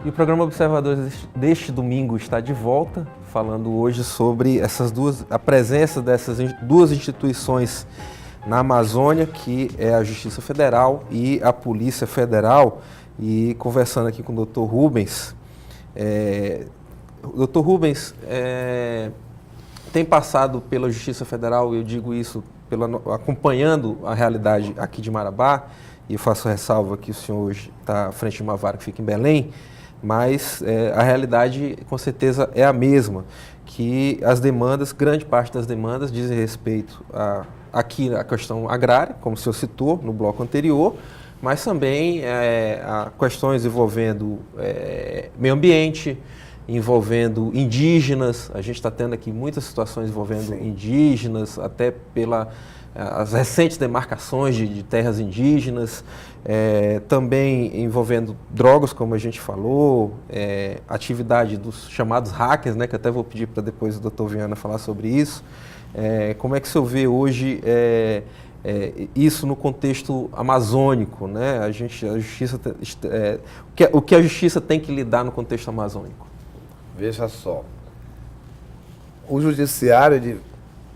E o programa Observadores deste domingo está de volta, falando hoje sobre a presença dessas duas instituições na Amazônia, que é a Justiça Federal e a Polícia Federal. E conversando aqui com o Dr. Rubens, o Dr. Rubens tem passado pela Justiça Federal, eu digo isso acompanhando a realidade aqui de Marabá, e eu faço ressalva que o senhor hoje está à frente de uma vara que fica em Belém, mas a realidade com certeza é a mesma, que as demandas, grande parte das demandas dizem respeito aqui à questão agrária, como o senhor citou no bloco anterior, mas também a questões envolvendo meio ambiente, envolvendo indígenas. A gente está tendo aqui muitas situações envolvendo indígenas, até as recentes demarcações de terras indígenas, também envolvendo drogas, como a gente falou, atividade dos chamados hackers, né, que até vou pedir para depois o Dr. Viana falar sobre isso. Como é que o senhor vê hoje isso no contexto amazônico, né? O que a justiça tem que lidar no contexto amazônico? Veja só, o judiciário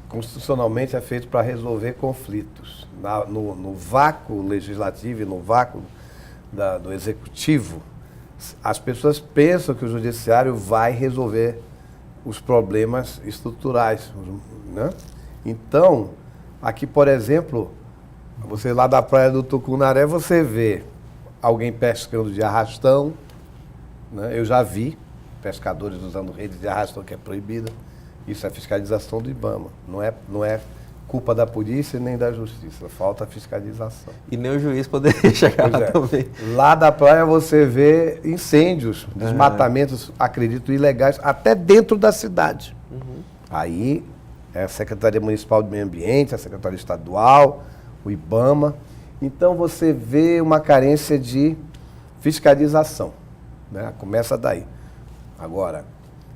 constitucionalmente é feito para resolver conflitos. No vácuo legislativo e no vácuo do executivo, as pessoas pensam que o judiciário vai resolver os problemas estruturais, né? Então, aqui, por exemplo, você lá da praia do Tucunaré, você vê alguém pescando de arrastão, né? Eu já vi pescadores usando rede de arrastão que é proibida. Isso é fiscalização do IBAMA. Não é culpa da polícia nem da justiça. Falta fiscalização. E nem o juiz poderia chegar lá também. Lá da praia você vê incêndios, desmatamentos, acredito, ilegais, até dentro da cidade. Aí é a Secretaria Municipal do Meio Ambiente, a Secretaria Estadual, o IBAMA. Então você vê uma carência de fiscalização, né? Começa daí. Agora,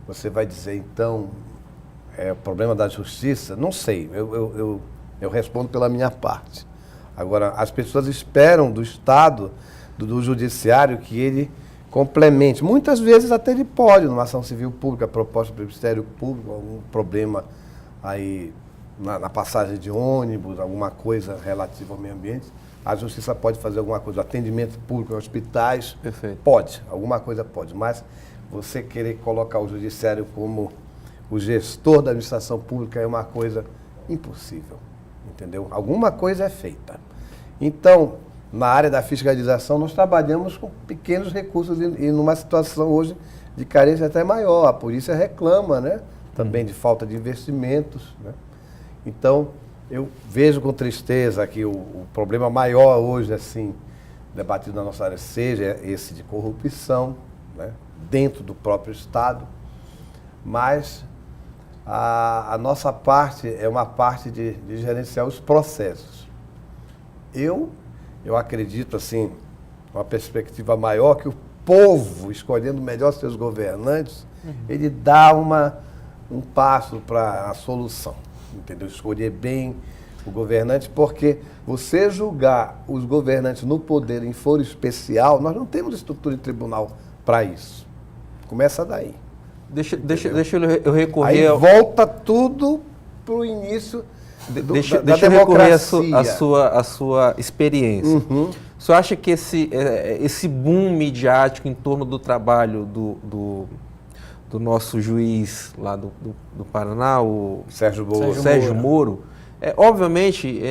você vai dizer, então, o problema da justiça? Não sei, eu respondo pela minha parte. Agora, as pessoas esperam do Estado, do Judiciário, que ele complemente. Muitas vezes até ele pode, numa ação civil pública, proposta do Ministério Público, algum problema aí na passagem de ônibus, alguma coisa relativa ao meio ambiente, a justiça pode fazer alguma coisa, atendimento público em hospitais, Perfeito. Pode, alguma coisa pode, mas você querer colocar o judiciário como o gestor da administração pública é uma coisa impossível, entendeu? Alguma coisa é feita. Então, na área da fiscalização, nós trabalhamos com pequenos recursos e numa situação hoje de carência até maior. A polícia reclama, né? Também de falta de investimentos, né? Então, eu vejo com tristeza que o problema maior hoje, assim, debatido na nossa área, seja esse de corrupção, né? Dentro do próprio Estado, mas a nossa parte é uma parte de gerenciar os processos. Eu acredito, assim, uma perspectiva maior, que o povo, escolhendo melhor seus governantes, ele dá um passo para a solução, entendeu? Escolher bem o governante, porque você julgar os governantes no poder em foro especial, nós não temos estrutura de tribunal para isso. Começa daí. Deixa eu recorrer... Aí volta tudo para o início da deixa eu democracia. recorrer à sua experiência. O senhor acha que esse boom midiático em torno do trabalho do nosso juiz lá do Paraná, o Sérgio Moro, obviamente,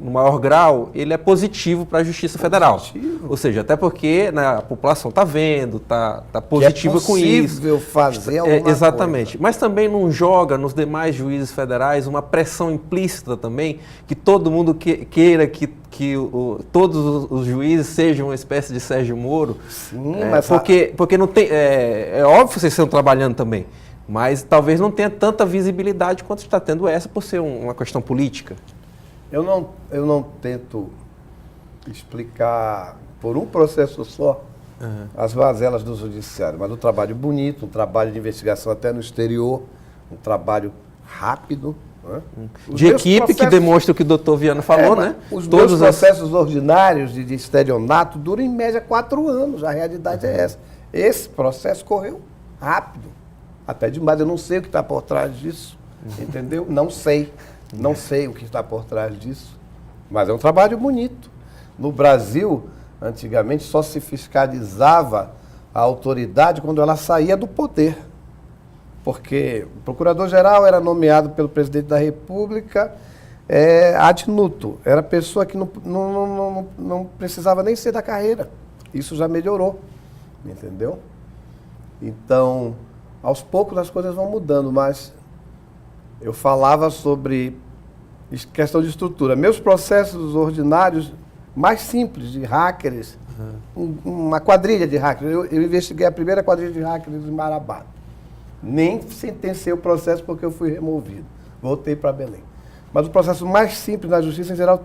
no maior grau, ele é positivo para a Justiça Federal. Ou seja, até porque, né, a população está vendo, está positiva com isso. É possível fazer alguma exatamente. coisa. Mas também não joga nos demais juízes federais uma pressão implícita também, que todo mundo queira que todos os juízes sejam uma espécie de Sérgio Moro. Sim, mas porque não tem... É óbvio que vocês estão trabalhando também, mas talvez não tenha tanta visibilidade quanto está tendo essa por ser uma questão política. Eu não tento explicar por um processo só as mazelas do judiciário, mas um trabalho bonito, um trabalho de investigação até no exterior, um trabalho rápido, Né? De equipe que demonstra o que o doutor Viana falou, né? Os meus processos ordinários de estelionato duram em média 4 anos, a realidade é essa. Esse processo correu rápido, até demais, eu não sei o que está por trás disso, entendeu? Não sei o que está por trás disso, mas é um trabalho bonito. No Brasil, antigamente, só se fiscalizava a autoridade quando ela saía do poder. Porque o procurador-geral era nomeado pelo presidente da República ad nutum. Era pessoa que não precisava nem ser da carreira. Isso já melhorou, entendeu? Então, aos poucos as coisas vão mudando, mas eu falava sobre questão de estrutura. Meus processos ordinários mais simples de hackers, uma quadrilha de hackers. Eu investiguei a primeira quadrilha de hackers em Marabá. Nem sentenciei o processo porque eu fui removido. Voltei para Belém. Mas o processo mais simples na justiça, em geral,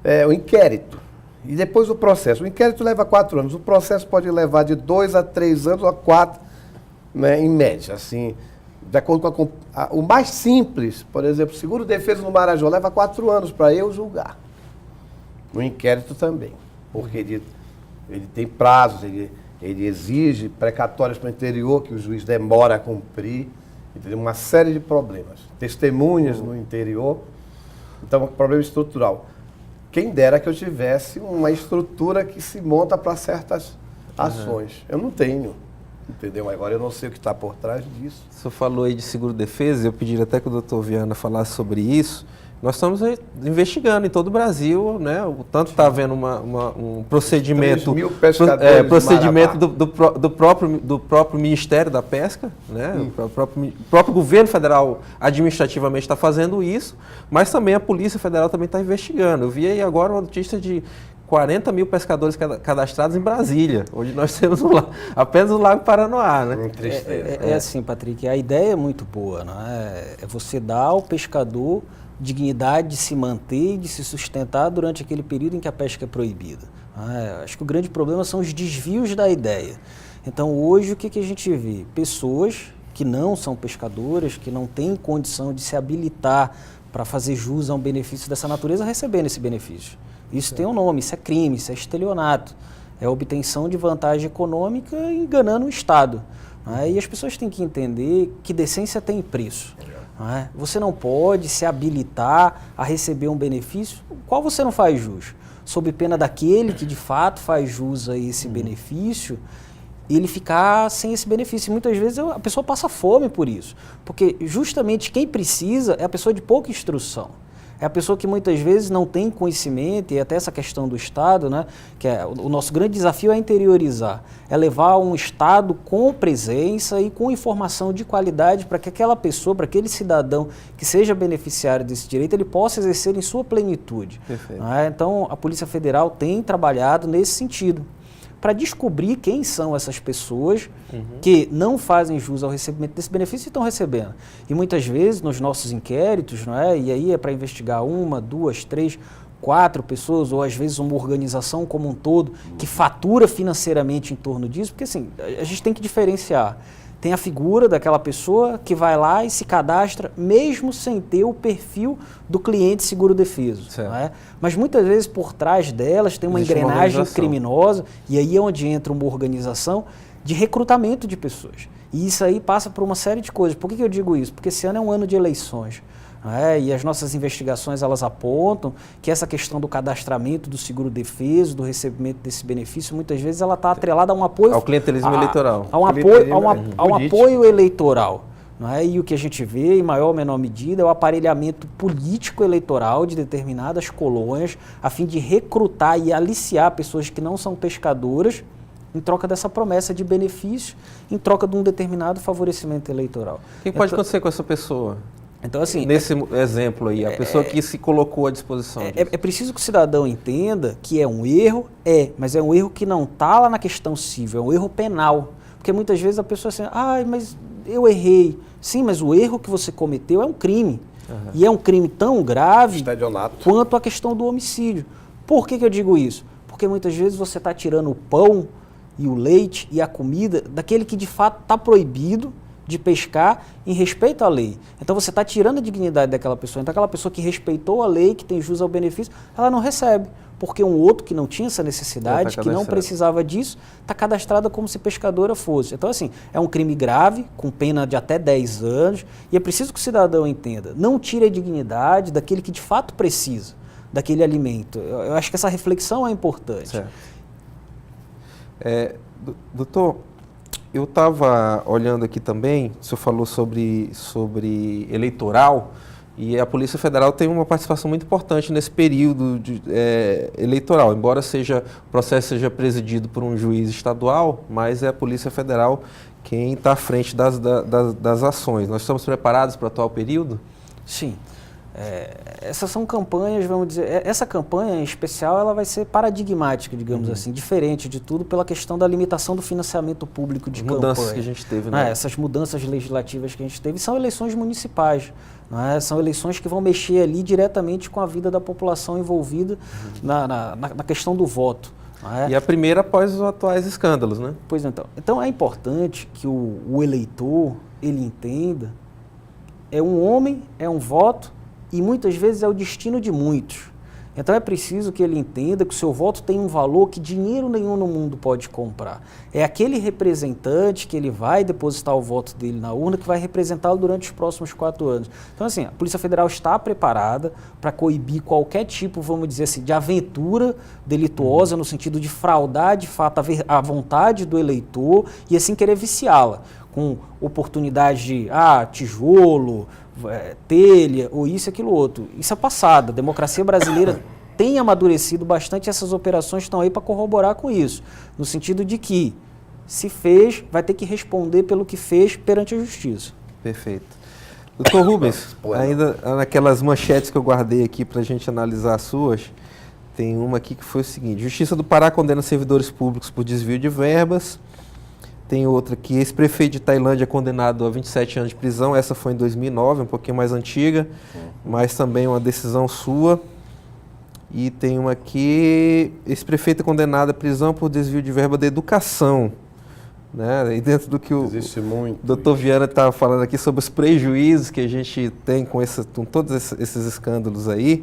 é o inquérito. E depois o processo. O inquérito leva 4 anos. O processo pode levar de 2 a 3 anos ou a 4, né, em média. Assim, de acordo com o mais simples, por exemplo, seguro-defesa no Marajó, leva 4 anos para eu julgar. No inquérito também. Porque ele tem prazos, ele exige precatórios para o interior que o juiz demora a cumprir, entendeu? Uma série de problemas. Testemunhas no interior. Então, problema estrutural. Quem dera que eu tivesse uma estrutura que se monta para certas ações. Eu não tenho, entendeu? Agora eu não sei o que está por trás disso. O senhor falou aí de seguro-defesa, eu pediria até que o doutor Viana falasse sobre isso. Nós estamos investigando em todo o Brasil, né? O tanto está havendo um procedimento, 3.000 pescadores procedimento do próprio Ministério da Pesca, né? O próprio governo federal administrativamente está fazendo isso, mas também a Polícia Federal também está investigando. Eu vi aí agora uma notícia de 40 mil pescadores cadastrados em Brasília, onde nós temos apenas o Lago Paranoá, né? É assim, Patrick, a ideia é muito boa, né? É você dar ao pescador dignidade de se manter e de se sustentar durante aquele período em que a pesca é proibida. Acho que o grande problema são os desvios da ideia. Então, hoje, o que a gente vê? Pessoas que não são pescadoras, que não têm condição de se habilitar para fazer jus a um benefício dessa natureza, recebendo esse benefício. Isso tem um nome, isso é crime, isso é estelionato. É a obtenção de vantagem econômica enganando o Estado. E as pessoas têm que entender que decência tem preço. Você não pode se habilitar a receber um benefício o qual você não faz jus. Sob pena daquele que de fato faz jus a esse benefício, ele ficar sem esse benefício. E muitas vezes a pessoa passa fome por isso. Porque justamente quem precisa é a pessoa de pouca instrução. É a pessoa que muitas vezes não tem conhecimento, e até essa questão do Estado, né, que o nosso grande desafio é interiorizar, é levar um Estado com presença e com informação de qualidade para que aquela pessoa, para aquele cidadão que seja beneficiário desse direito, ele possa exercer em sua plenitude. Então, a Polícia Federal tem trabalhado nesse sentido, para descobrir quem são essas pessoas que não fazem jus ao recebimento desse benefício e estão recebendo. E muitas vezes, nos nossos inquéritos, não é? E aí é para investigar 1, 2, 3, 4 pessoas, ou às vezes uma organização como um todo, que fatura financeiramente em torno disso, porque assim, a gente tem que diferenciar. Tem a figura daquela pessoa que vai lá e se cadastra, mesmo sem ter o perfil do cliente seguro-defeso. Mas muitas vezes por trás delas tem uma engrenagem criminosa, e aí é onde entra uma organização de recrutamento de pessoas. E isso aí passa por uma série de coisas. Por que eu digo isso? Porque esse ano é um ano de eleições. E as nossas investigações elas apontam que essa questão do cadastramento do seguro-defeso, do recebimento desse benefício, muitas vezes ela está atrelada a um apoio... Ao clientelismo eleitoral. A um apoio eleitoral. E o que a gente vê, em maior ou menor medida, é o aparelhamento político-eleitoral de determinadas colônias a fim de recrutar e aliciar pessoas que não são pescadoras em troca dessa promessa de benefício, em troca de um determinado favorecimento eleitoral. O que pode acontecer com essa pessoa? Então, assim, nesse exemplo aí, a pessoa que se colocou à disposição. É preciso que o cidadão entenda que é um erro, mas é um erro que não está lá na questão civil, é um erro penal. Porque muitas vezes a pessoa assim, mas eu errei. Sim, mas o erro que você cometeu é um crime. E é um crime tão grave quanto a questão do homicídio. Por que eu digo isso? Porque muitas vezes você está tirando o pão e o leite e a comida daquele que de fato está proibido de pescar em respeito à lei. Então você está tirando a dignidade daquela pessoa. Então aquela pessoa que respeitou a lei, que tem jus ao benefício, ela não recebe. Porque um outro que não tinha essa necessidade, que não precisava disso, está cadastrada como se pescadora fosse. Então, assim, é um crime grave, com pena de até 10 anos, e é preciso que o cidadão entenda. Não tire a dignidade daquele que de fato precisa daquele alimento. Eu acho que essa reflexão é importante. Certo. Doutor, eu estava olhando aqui também, o senhor falou sobre eleitoral, e a Polícia Federal tem uma participação muito importante nesse período eleitoral, embora o processo seja presidido por um juiz estadual, mas é a Polícia Federal quem está à frente das ações. Nós estamos preparados para o atual período? Sim. Essas são campanhas, vamos dizer, essa campanha em especial ela vai ser paradigmática, digamos assim, diferente de tudo pela questão da limitação do financiamento público de campanha. Mudanças que a gente teve, né? Essas mudanças legislativas que a gente teve são eleições municipais, são eleições que vão mexer ali diretamente com a vida da população envolvida na questão do voto. E a primeira após os atuais escândalos, né? Pois então. Então é importante que o eleitor, ele entenda, é um homem, é um voto, e muitas vezes é o destino de muitos. Então é preciso que ele entenda que o seu voto tem um valor que dinheiro nenhum no mundo pode comprar. É aquele representante que ele vai depositar o voto dele na urna que vai representá-lo durante os próximos 4 anos. Então assim, a Polícia Federal está preparada para coibir qualquer tipo, vamos dizer assim, de aventura delituosa no sentido de fraudar de fato a vontade do eleitor e assim querer viciá-la com oportunidade de tijolo, telha, ou isso, aquilo, outro. Isso é passado. A democracia brasileira tem amadurecido bastante, essas operações estão aí para corroborar com isso. No sentido de que, se fez, vai ter que responder pelo que fez perante a justiça. Perfeito. Doutor Rubens, ainda naquelas manchetes que eu guardei aqui para a gente analisar as suas, tem uma aqui que foi o seguinte: Justiça do Pará condena servidores públicos por desvio de verbas. Tem outra aqui, ex-prefeito de Tailândia condenado a 27 anos de prisão, essa foi em 2009, um pouquinho mais antiga, mas também uma decisão sua. E tem uma aqui, ex-prefeito condenado à prisão por desvio de verba da educação. Né? E dentro do que o doutor Viana estava falando aqui sobre os prejuízos que a gente tem com todos esses escândalos aí,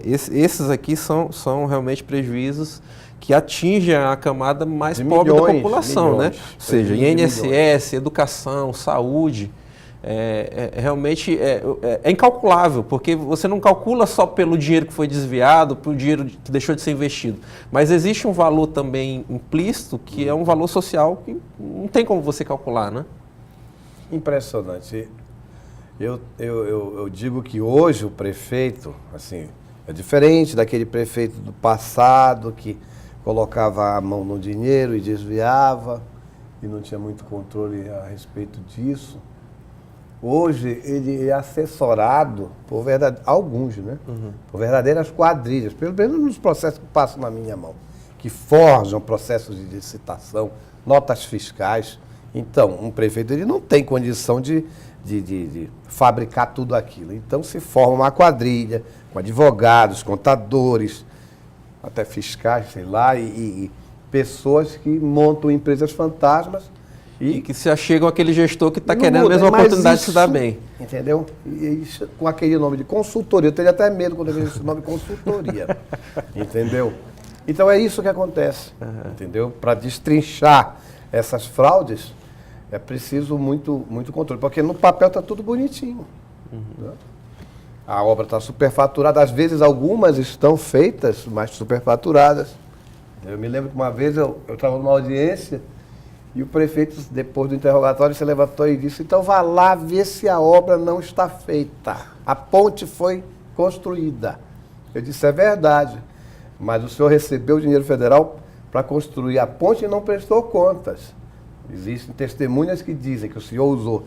esses aqui são realmente prejuízos que atingem a camada mais pobre da população, né? Ou seja, INSS, educação, saúde, realmente é incalculável, porque você não calcula só pelo dinheiro que foi desviado, pelo dinheiro que deixou de ser investido, mas existe um valor também implícito, que é um valor social que não tem como você calcular, né? Impressionante. Eu digo que hoje o prefeito, assim, é diferente daquele prefeito do passado que colocava a mão no dinheiro e desviava e não tinha muito controle a respeito disso. Hoje ele é assessorado por alguns, né? Por verdadeiras quadrilhas, pelo menos nos processos que passam na minha mão, que forjam processos de licitação, notas fiscais. Então, um prefeito ele não tem condição de fabricar tudo aquilo. Então se forma uma quadrilha com advogados, contadores, até fiscais, sei lá, e pessoas que montam empresas fantasmas. E que se achegam àquele gestor que está querendo a mesma oportunidade de se dar bem. Entendeu? E isso, com aquele nome de consultoria. Eu teria até medo quando eu vejo esse nome consultoria. Entendeu? Então é isso que acontece. Entendeu? Para destrinchar essas fraudes, é preciso muito controle. Porque no papel está tudo bonitinho. Né? A obra está superfaturada. Às vezes algumas estão feitas, mas superfaturadas. Eu me lembro que uma vez eu estava numa audiência e o prefeito, depois do interrogatório, se levantou e disse: então vá lá ver se a obra não está feita. A ponte foi construída. Eu disse: é verdade, mas o senhor recebeu o dinheiro federal para construir a ponte e não prestou contas. Existem testemunhas que dizem que o senhor usou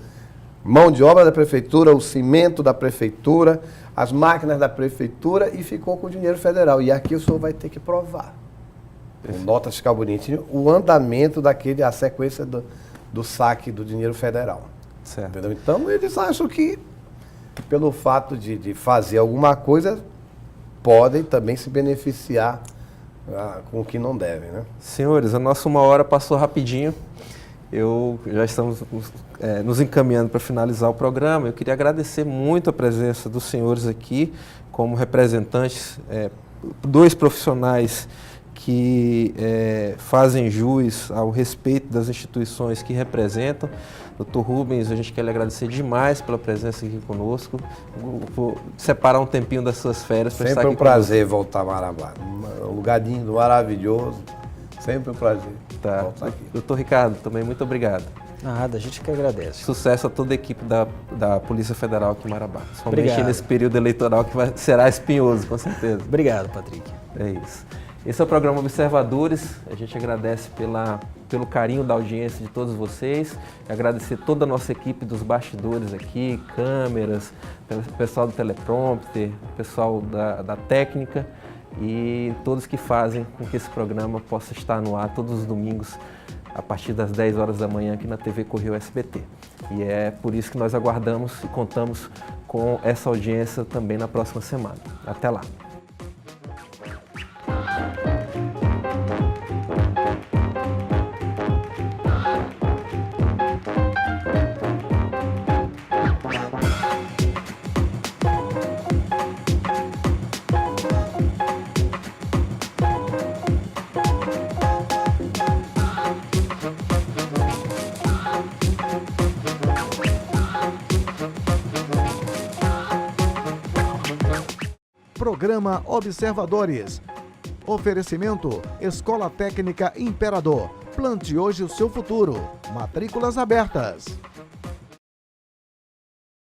mão de obra da prefeitura, o cimento da prefeitura, as máquinas da prefeitura e ficou com o dinheiro federal. E aqui o senhor vai ter que provar, com nota fiscal bonitinha, o andamento a sequência do saque do dinheiro federal. Certo. Entendeu? Então eles acham que, pelo fato de fazer alguma coisa, podem também se beneficiar com o que não devem, né? Senhores, a nossa 1 hora passou rapidinho. Já estamos nos encaminhando para finalizar o programa. Eu queria agradecer muito a presença dos senhores aqui, como representantes, 2 profissionais que fazem jus ao respeito das instituições que representam. Dr. Rubens, a gente quer lhe agradecer demais pela presença aqui conosco, por separar um tempinho das suas férias para estar aqui. Sempre um prazer voltar a Marabá. Um lugar lindo, maravilhoso. Sempre um prazer voltar aqui. Doutor Ricardo, também muito obrigado. Nada, a gente que agradece. Sucesso a toda a equipe da Polícia Federal aqui em Marabá. Somente Obrigado. nesse período eleitoral que será espinhoso, com certeza. Obrigado, Patrick. É isso. Esse é o programa Observadores. A gente agradece pelo carinho da audiência de todos vocês. Agradecer toda a nossa equipe dos bastidores aqui, câmeras, pessoal do teleprompter, pessoal da técnica e todos que fazem com que esse programa possa estar no ar todos os domingos a partir das 10 horas da manhã aqui na TV Correio SBT. E é por isso que nós aguardamos e contamos com essa audiência também na próxima semana. Até lá. Programa Observadores. Oferecimento: Escola Técnica Imperador. Plante hoje o seu futuro. Matrículas abertas.